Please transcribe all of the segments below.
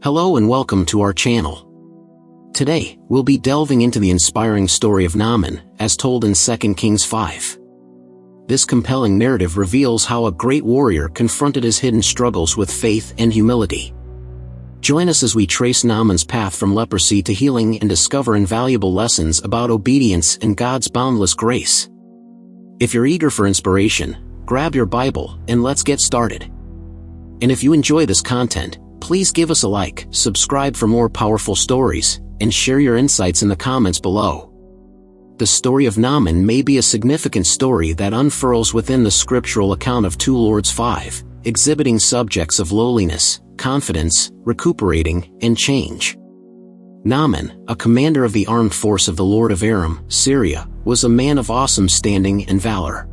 Hello and welcome to our channel. Today, we'll be delving into the inspiring story of Naaman, as told in 2 Kings 5. This compelling narrative reveals how a great warrior confronted his hidden struggles with faith and humility. Join us as we trace Naaman's path from leprosy to healing and discover invaluable lessons about obedience and God's boundless grace. If you're eager for inspiration, grab your Bible and let's get started. And if you enjoy this content, please give us a like, subscribe for more powerful stories, and share your insights in the comments below. The story of Naaman may be a significant story that unfurls within the scriptural account of 2 Lords 5, exhibiting subjects of lowliness, confidence, recuperating, and change. Naaman, a commander of the armed force of the Lord of Aram, Syria, was a man of awesome standing and valor.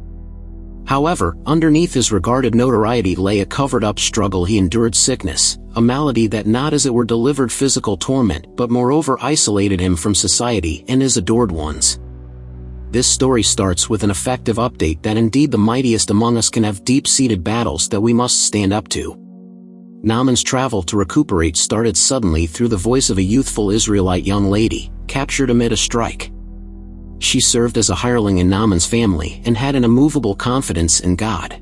However, underneath his regarded notoriety lay a covered-up struggle. He endured sickness, a malady that not as it were delivered physical torment but moreover isolated him from society and his adored ones. This story starts with an effective update that indeed the mightiest among us can have deep-seated battles that we must stand up to. Naaman's travel to recuperate started suddenly through the voice of a youthful Israelite young lady, captured amid a strike. She served as a hireling in Naaman's family and had an immovable confidence in God.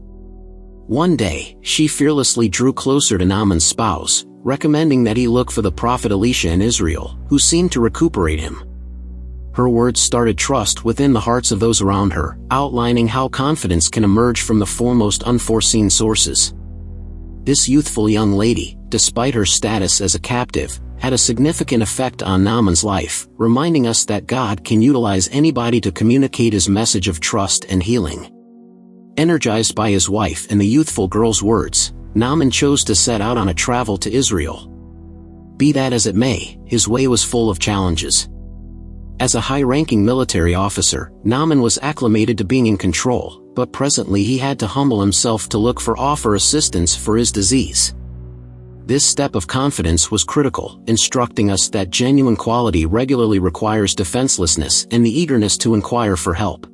One day, she fearlessly drew closer to Naaman's spouse, recommending that he look for the prophet Elisha in Israel, who seemed to recuperate him. Her words started trust within the hearts of those around her, outlining how confidence can emerge from the foremost unforeseen sources. This youthful young lady, despite her status as a captive, had a significant effect on Naaman's life, reminding us that God can utilize anybody to communicate his message of trust and healing. Energized by his wife and the youthful girl's words, Naaman chose to set out on a travel to Israel. Be that as it may, his way was full of challenges. As a high-ranking military officer, Naaman was acclimated to being in control, but presently he had to humble himself to look for assistance for his disease. This step of confidence was critical, instructing us that genuine quality regularly requires defenselessness and the eagerness to inquire for help.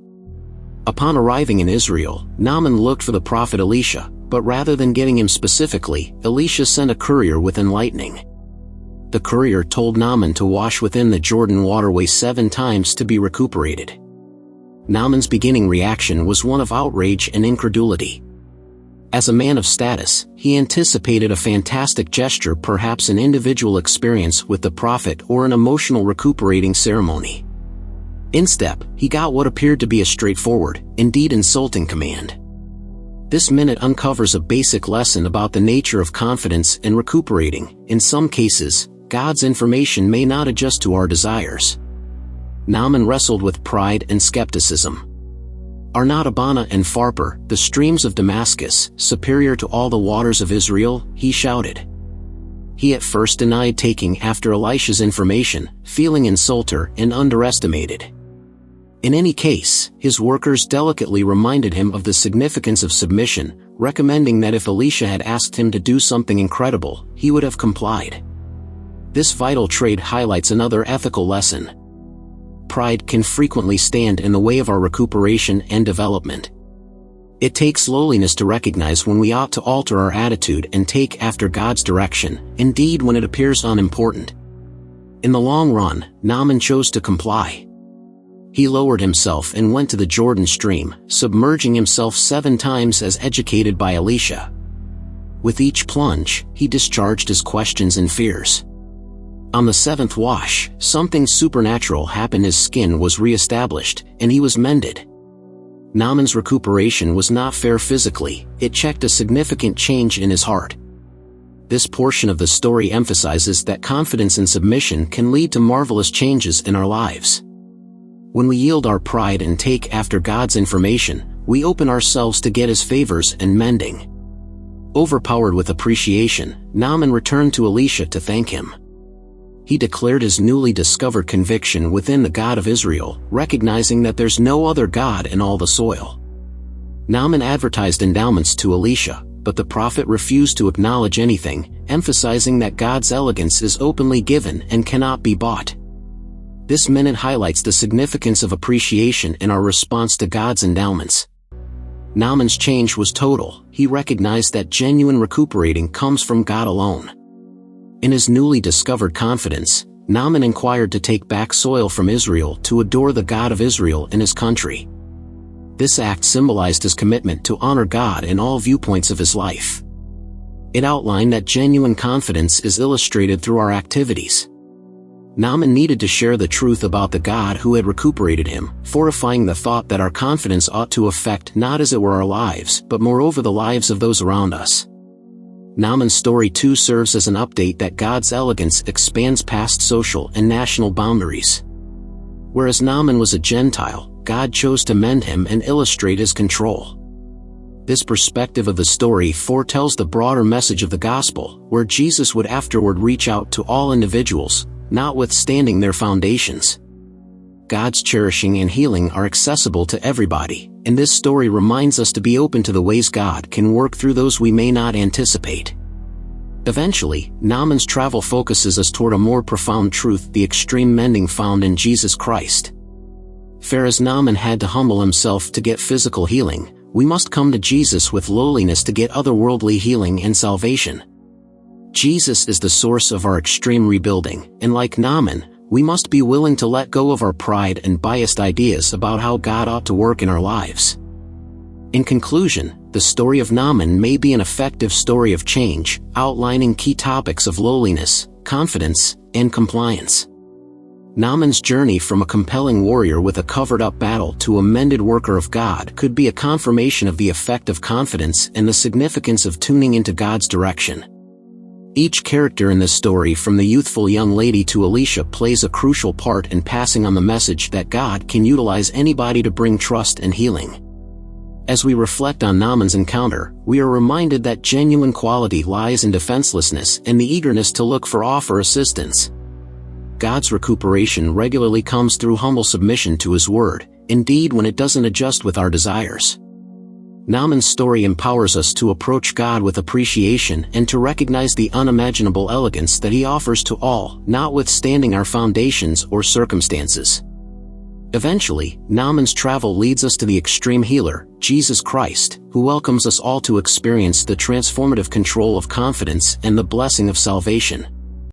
Upon arriving in Israel, Naaman looked for the prophet Elisha, but rather than getting him specifically, Elisha sent a courier with enlightening. The courier told Naaman to wash within the Jordan waterway 7 times to be recuperated. Naaman's beginning reaction was one of outrage and incredulity. As a man of status, he anticipated a fantastic gesture, perhaps an individual experience with the prophet or an emotional recuperating ceremony. Instead, he got what appeared to be a straightforward, indeed insulting command. This minute uncovers a basic lesson about the nature of confidence and recuperating. In some cases, God's information may not adjust to our desires. Naaman wrestled with pride and skepticism. Are not Abana and Pharpar, the streams of Damascus, superior to all the waters of Israel? He shouted. He at first denied taking after Elisha's information, feeling insulted and underestimated. In any case, his workers delicately reminded him of the significance of submission, recommending that if Elisha had asked him to do something incredible, he would have complied. This vital trait highlights another ethical lesson. Pride can frequently stand in the way of our recuperation and development. It takes lowliness to recognize when we ought to alter our attitude and take after God's direction, indeed when it appears unimportant. In the long run, Naaman chose to comply. He lowered himself and went to the Jordan stream, submerging himself 7 times as educated by Elisha. With each plunge, he discharged his questions and fears. On the 7th wash, something supernatural happened. His skin was re-established, and he was mended. Naaman's recuperation was not fair physically, it checked a significant change in his heart. This portion of the story emphasizes that confidence and submission can lead to marvelous changes in our lives. When we yield our pride and take after God's information, we open ourselves to get his favors and mending. Overpowered with appreciation, Naaman returned to Elisha to thank him. He declared his newly discovered conviction within the God of Israel, recognizing that there's no other God in all the soil. Naaman advertised endowments to Elisha, but the prophet refused to acknowledge anything, emphasizing that God's elegance is openly given and cannot be bought. This minute highlights the significance of appreciation in our response to God's endowments. Naaman's change was total. He recognized that genuine recuperating comes from God alone. In his newly discovered confidence, Naaman inquired to take back soil from Israel to adore the God of Israel in his country. This act symbolized his commitment to honor God in all viewpoints of his life. It outlined that genuine confidence is illustrated through our activities. Naaman needed to share the truth about the God who had recuperated him, fortifying the thought that our confidence ought to affect not as it were our lives, but moreover the lives of those around us. Naaman's story too serves as an update that God's elegance expands past social and national boundaries. Whereas Naaman was a Gentile, God chose to mend him and illustrate his control. This perspective of the story foretells the broader message of the gospel, where Jesus would afterward reach out to all individuals, notwithstanding their foundations. God's cherishing and healing are accessible to everybody, and this story reminds us to be open to the ways God can work through those we may not anticipate. Eventually, Naaman's travel focuses us toward a more profound truth: the extreme mending found in Jesus Christ. For as Naaman had to humble himself to get physical healing, we must come to Jesus with lowliness to get otherworldly healing and salvation. Jesus is the source of our extreme rebuilding, and like Naaman, we must be willing to let go of our pride and biased ideas about how God ought to work in our lives. In conclusion, the story of Naaman may be an effective story of change, outlining key topics of lowliness, confidence, and compliance. Naaman's journey from a compelling warrior with a covered-up battle to a mended worker of God could be a confirmation of the effect of confidence and the significance of tuning into God's direction. Each character in this story, from the youthful young lady to Elisha, plays a crucial part in passing on the message that God can utilize anybody to bring trust and healing. As we reflect on Naaman's encounter, we are reminded that genuine quality lies in defenselessness and the eagerness to look for offer assistance. God's recuperation regularly comes through humble submission to His word, indeed when it doesn't adjust with our desires. Naaman's story empowers us to approach God with appreciation and to recognize the unimaginable elegance that He offers to all, notwithstanding our foundations or circumstances. Eventually, Naaman's travel leads us to the extreme healer, Jesus Christ, who welcomes us all to experience the transformative control of confidence and the blessing of salvation.